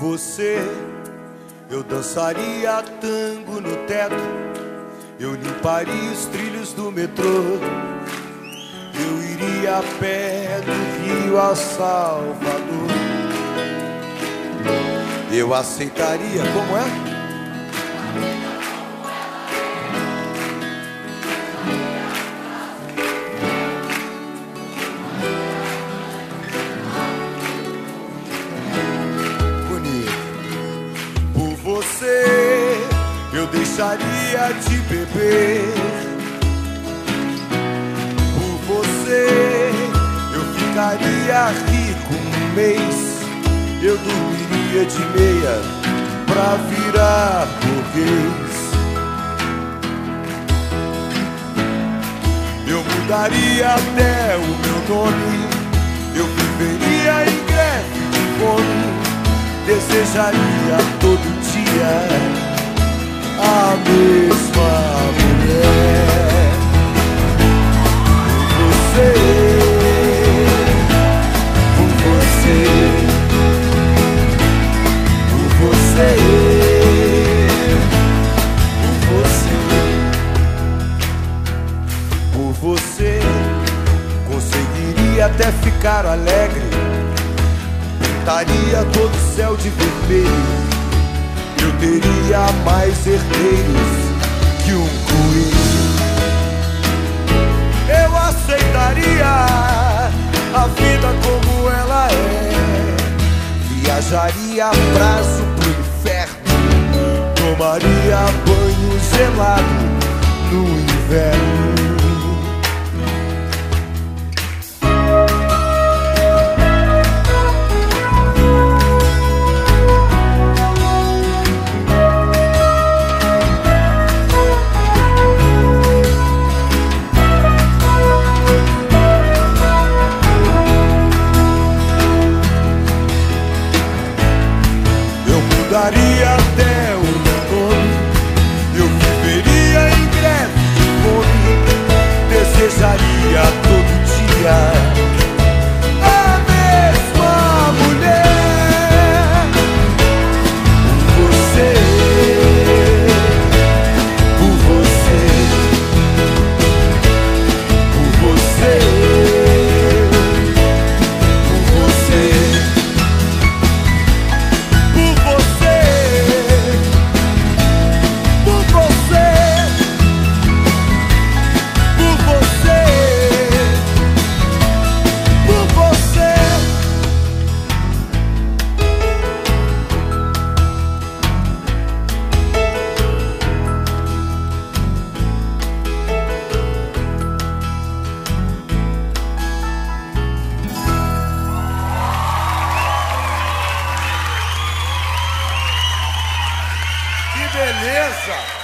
você, eu dançaria tango no teto, eu limparia os trilhos do metrô, eu iria a pé do Rio a Salvador. Eu aceitaria, como é? Você, eu deixaria de beber. Por você, eu ficaria rico um mês. Eu dormiria de meia pra virar burguês. Eu mudaria até o meu nome. Eu viveria em greve de fome. Desejaria todo dia a mesma mulher. Por você, por você, por você, por você, por você, conseguiria até ficar alegre. Pintaria todo o céu de vermelho. Eu teria mais herdeiros que um coelho. Eu aceitaria a vida como ela é. Viajaria a prazo pro inferno. Tomaria banho gelado no inverno. Mudaria até o meu nome. Eu viveria em greve de fome. Desejaria todo dia a mesma mulher. Por você, por você, por você, por você. Que beleza!